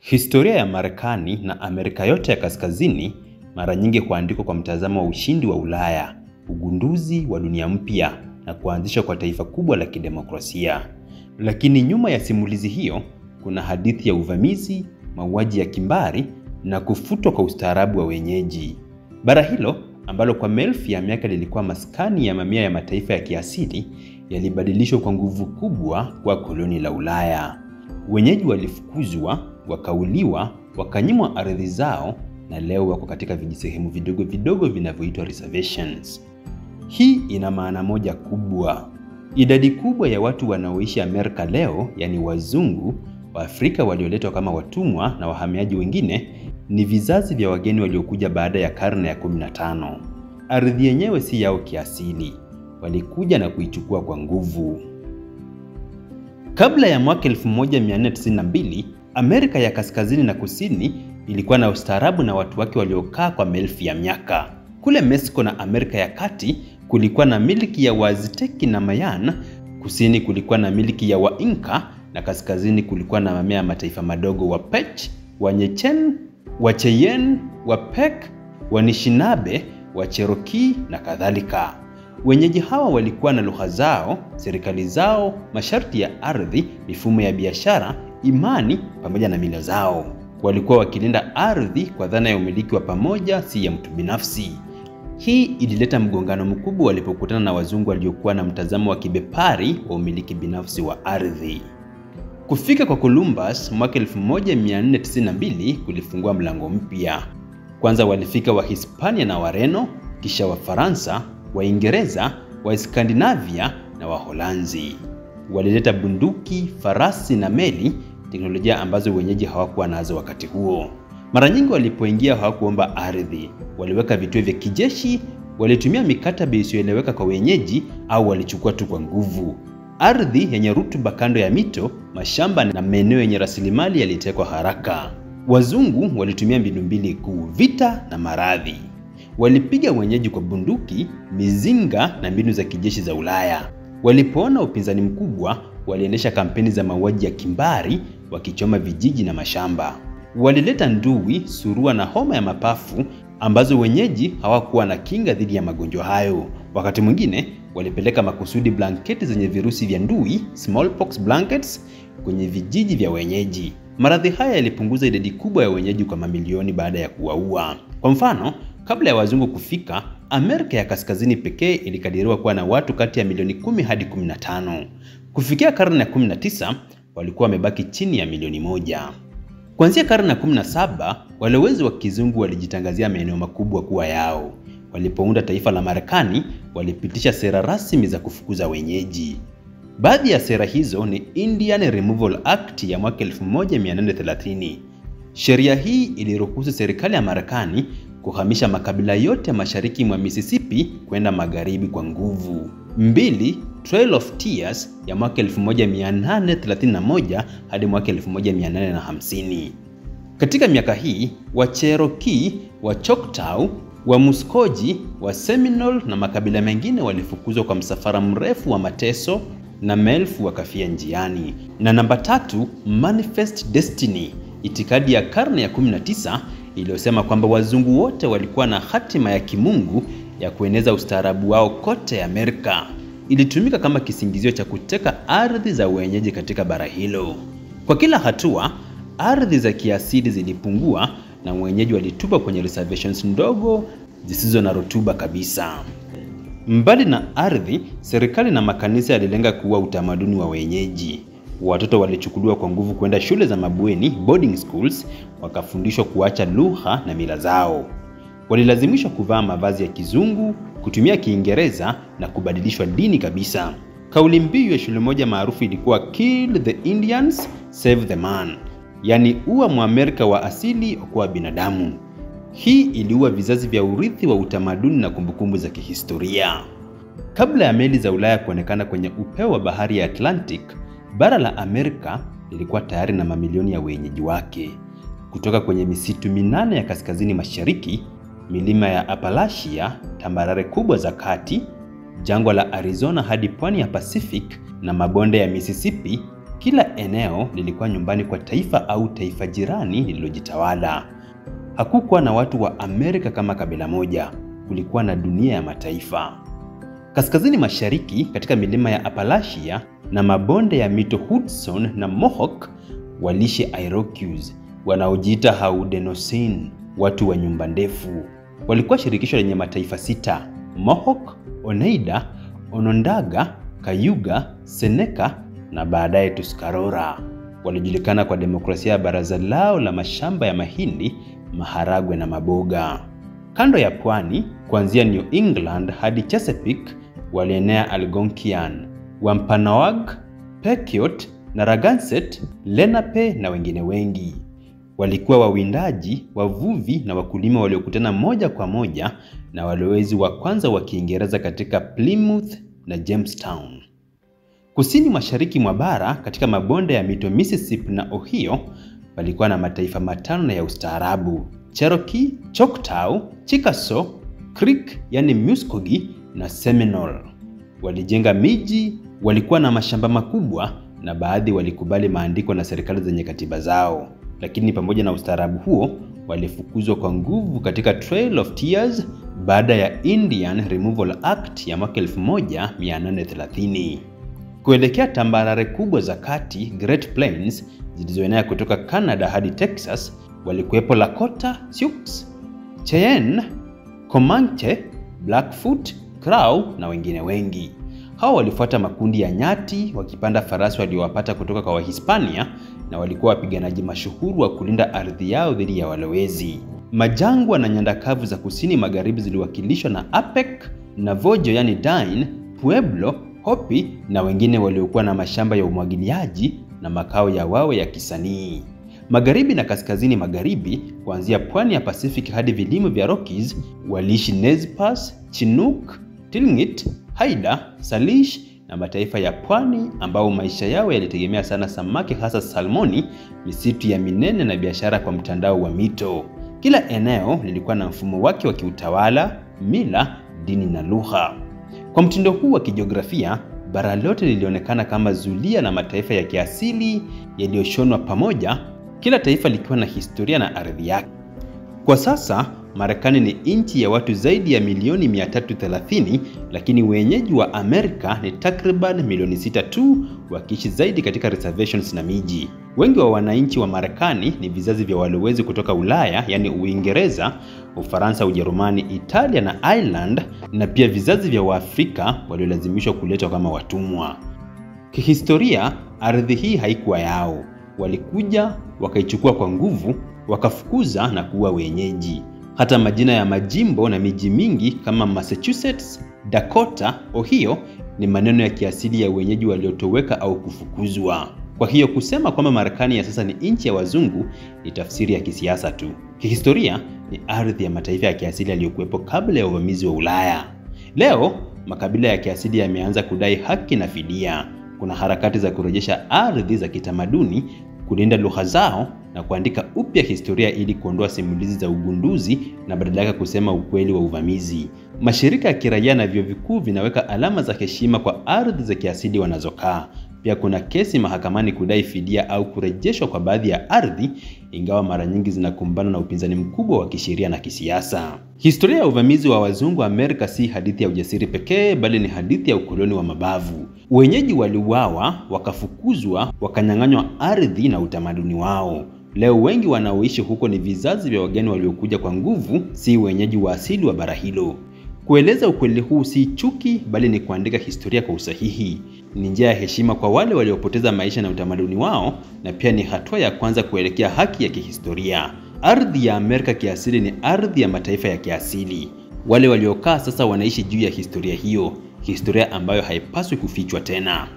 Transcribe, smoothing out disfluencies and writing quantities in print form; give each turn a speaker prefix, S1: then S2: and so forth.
S1: Historia ya Marekani na Amerika yote ya Kaskazini mara nyingi huandikwa kwa mtazamo wa ushindi wa Ulaya, ugunduzi wa dunia mpya na kuanzishwa kwa taifa kubwa la kidemokrasia. Lakini nyuma ya simulizi hiyo kuna hadithi ya uvamizi, mauaji ya kimbari na kufutwa kwa ustaarabu wa wenyeji. Bara hilo ambalo kwa maelfu ya miaka lilikuwa maskani ya mamia ya mataifa ya kiasili yalibadilishwa kwa nguvu kubwa kwa koloni la Ulaya. Wenyeji walifukuzwa, wakauliwa, wakanyimwa ardhi zao na leo wako katika vijisehemu vidogo vidogo vinavyoitwa reservations. Hii ina maana moja kubwa. Idadi kubwa ya watu wanaoishi Amerika leo, yani wazungu, Waafrika walioletwa kama watumwa na wahamiaji wengine, ni vizazi vya wageni waliokuja baada ya karne ya 15. Ardhi yenyewe si yao kiasili, walikuja na kuichukua kwa nguvu. Kabla ya mwaka 1492, Amerika ya Kaskazini na Kusini ilikuwa na ustaarabu na watu wake waliokaa kwa maelfu ya miaka. Kule Mexico na Amerika ya Kati kulikuwa na miliki ya Waazteki na Mayan, kusini kulikuwa na miliki ya Wainka na kaskazini kulikuwa na mamia ya mataifa madogo wa Pech, Wanyechen, Wacheyen, Wapek, Wanishinabe, Wacherokee na kadhalika. Wenyeji hawa walikuwa na lugha zao, serikali zao, masharti ya ardhi, mifumo ya biashara, imani pamoja na mila zao. Walikuwa wakilinda ardhi kwa dhana ya umiliki wa pamoja, si ya mtu binafsi. Hii ilileta mgongano mkubwa walipokutana na wazungu waliokuwa na mtazamo wa kibepari wa umiliki binafsi wa ardhi. Kufika kwa Columbus mwaka 1492 kulifungua mlango mpya. Kwanza walifika Wahispania na Wareno, kisha Wafaransa, Waingereza, Waskandinavia na Waholanzi. Walileta bunduki, farasi na meli, teknolojia ambazo wenyeji hawakuwa nazo wakati huo. Mara nyingi walipoingia hawakuomba ardhi, waliweka vituo vya kijeshi, walitumia mikataba isiyoeleweka kwa wenyeji au walichukua tu kwa nguvu. Ardhi yenye rutuba kando ya mito, mashamba na maeneo yenye rasilimali yalitekwa haraka. Wazungu walitumia mbinu mbili kuu: vita na maradhi. Walipiga wenyeji kwa bunduki, mizinga na mbinu za kijeshi za Ulaya. Walipoona upinzani mkubwa, waliendesha kampeni za mauaji ya kimbari, wakichoma vijiji na mashamba. Walileta ndui, surua na homa ya mapafu ambazo wenyeji hawakuwa na kinga dhidi ya magonjwa hayo. Wakati mwingine walipeleka makusudi blanketi zenye virusi vya ndui, smallpox blankets, kwenye vijiji vya wenyeji. Maradhi haya yalipunguza idadi kubwa ya wenyeji kwa mamilioni baada ya kuwaua. Kwa mfano, kabla ya wazungu kufika, Amerika ya Kaskazini pekee ilikadiriwa kuwa na watu kati ya milioni 10 hadi 15. Kufikia karne ya 19, walikuwa wamebaki chini ya milioni 1. Kuanzia karne ya 17, walowezi wa kizungu walijitangazia maeneo makubwa kuwa yao. Walipounda taifa la Marekani, walipitisha sera rasmi za kufukuza wenyeji. Baadhi ya sera hizo ni Indian Removal Act ya mwaka 1830. Sheria hii iliruhusu serikali ya Marekani kuhamisha makabila yote mashariki mwa Mississippi kwenda magharibi kwa nguvu. 2. Trail of Tears ya mwaka 1831 hadi mwaka 1850. Katika miaka hii, Wacherokee, Wachoctaw, Wamuskoji, Waseminole na makabila mengine walifukuzwa kwa msafara mrefu wa mateso na maelfu wakafia njiani. Na namba 3, Manifest Destiny, itikadi ya karne ya 19 iliyosema kwamba wazungu wote walikuwa na hatima ya kimungu ya kueneza ustaarabu wao kote Amerika. Ilitumika kama kisingizio cha kuteka ardhi za wenyeji katika bara hilo. Kwa kila hatua, ardhi za kiasili zilipungua na wenyeji walitupwa kwenye reservations ndogo zisizo na rutuba kabisa. Mbali na ardhi, serikali na makanisa yalilenga kuua utamaduni wa wenyeji. Watoto walichukuliwa kwa nguvu kwenda shule za mabweni, boarding schools, wakafundishwa kuacha lugha na mila zao. Walilazimishwa kuvaa mavazi ya kizungu, kutumia Kiingereza na kubadilishwa dini kabisa. Kauli mbiu ya shule moja maarufu ilikuwa Kill the Indians, Save the Man, yani ua Mwamerika wa asili, okoa binadamu. Hii iliua vizazi vya urithi wa utamaduni na kumbukumbu za kihistoria. Kabla ya meli za Ulaya kuonekana kwenye upeo wa bahari ya Atlantic, bara la Amerika lilikuwa tayari na mamilioni ya wenyeji wake. Kutoka kwenye misitu minane ya kaskazini mashariki, milima ya Appalachia, tambarare kubwa za kati, jangwa la Arizona hadi pwani ya Pacific na mabonde ya Mississippi, Kila eneo lilikuwa nyumbani kwa taifa au taifa jirani lililojitawala. Hakukuwa na watu wa Amerika kama kabila moja, kulikuwa na dunia ya mataifa. Kaskazini mashariki katika milima ya Appalachia na mabonde ya mito Hudson na Mohawk waliishi Iroquois wanaojiita Haudenosaunee, watu wa nyumba ndefu. Walikuwa shirikisho lenye mataifa 6: Mohawk, Oneida, Onondaga, Cayuga, Seneca na baadaye Tuscarora. Walijulikana kwa demokrasia ya baraza lao la mashamba ya mahindi, maharagwe na maboga. Kando ya pwani, kuanzia New England hadi Chesapeake, walienea Algonquian, Wampanoag, Pequot, Narragansett, Lenape na wengine wengi. Walikuwa wawindaji, wavuvi na wakulima waliokutana moja kwa moja na walowezi wa kwanza wa Kiingereza katika Plymouth na Jamestown. Kusini mashariki mwa bara katika mabonde ya mito Mississippi na Ohio palikuwa na mataifa 5 ya ustaarabu: Cherokee, Choctaw, Chickasaw, Creek yani Muscogee na Seminole. Walijenga miji, walikuwa na mashamba makubwa na baadhi walikubali maandiko na serikali zenye katiba zao. Lakini pamoja na ustaarabu huo, walifukuzwa kwa nguvu katika Trail of Tears baada ya Indian Removal Act ya mwaka 1830. Kuelekea tambarare kubwa za kati, Great Plains, zilizoenea kutoka Canada hadi Texas, walikuwepo Lakota, Sioux, Cheyenne, Comanche, Blackfoot, Crow na wengine wengi. Hao walifuata makundi ya nyati wakipanda farasi waliowapata kutoka kwa Wahispania na walikuwa wapiganaji mashuhuru wa kulinda ardhi yao dhidi ya walowezi. Majangwa na nyanda kavu za kusini magharibi ziliwakilishwa na Apec, Navajo yani Dine, Pueblo, Hopi na wengine waliokuwa na mashamba ya umwagiliaji na makao ya wawe ya kisanii. Magharibi na kaskazini magharibi, kuanzia pwani ya Pacific hadi vilima vya Rockies, waliishi Nez Perce, Chinook, Tlingit, Haida, Salish na mataifa ya pwani ambao maisha yao yalitegemea sana samaki hasa salmoni, misitu ya minene na biashara kwa mtandao wa mito. Kila eneo lilikuwa na mfumo wake wa kiutawala, mila, dini na lugha. Kwa mtindo huu wa kijiografia, bara lote lilionekana kama zulia na mataifa ya kiasili yaliyoshonwa pamoja, kila taifa likiwa na historia na ardhi yake. Kwa sasa, Marekani ni nchi ya watu zaidi ya milioni 330, lakini wenyeji wa Amerika ni takriban milioni 6 tu, wakiishi zaidi katika reservations na miji. Wengi wa wananchi wa Marekani ni vizazi vya walowezi kutoka Ulaya, yani Uingereza, Ufaransa, Ujerumani, Italia na Ireland, na pia vizazi vya Waafrika waliolazimishwa kuletwa kama watumwa. Kihistoria, ardhi hii haikuwa yao. Walikuja, wakaichukua kwa nguvu, wakafukuza na kuwa wenyeji. Hata majina ya majimbo na miji mingi kama Massachusetts, Dakota, Ohio ni maneno ya kiasili ya wenyeji waliotoweka au kufukuzwa. Kwa hiyo kusema kwamba Marekani ya sasa ni nchi ya wazungu ni tafsiri ya kisiasa tu. Kihistoria ni ardhi ya mataifa ya kiasili yaliyokuwepo kabla ya uvamizi wa Ulaya. Leo makabila ya kiasili yameanza kudai haki na fidia. Kuna harakati za kurejesha ardhi za kitamaduni, kulinda lugha zao na kuandika upya historia ili kuondoa simulizi za ugunduzi na badala yake kusema ukweli wa uvamizi. Mashirika ya kiraia na vyuo vikuu vinaweka alama za heshima kwa ardhi za kiasili wanazokaa. Pia kuna kesi mahakamani kudai fidia au kurejeshwa kwa baadhi ya ardhi, ingawa mara nyingi zinakumbana na upinzani mkubwa wa kisheria na kisiasa. Historia ya uvamizi wa wazungu Amerika si hadithi ya ujasiri pekee, bali ni hadithi ya ukoloni wa mabavu. Wenyeji waliuawa, wakafukuzwa, wakanyang'anywa ardhi na utamaduni wao. Leo wengi wanaoishi huko ni vizazi vya wageni waliokuja kwa nguvu, si wenyeji wa asili wa bara hilo. Kueleza ukweli huu si chuki, bali ni kuandika historia kwa usahihi. Ni njia ya heshima kwa wale waliopoteza maisha na utamaduni wao, na pia ni hatua ya kwanza kuelekea haki ya kihistoria. Ardhi ya Amerika kiasili ni ardhi ya mataifa ya kiasili. Wale waliokaa sasa wanaishi juu ya historia hiyo, historia ambayo haipaswi kufichwa tena.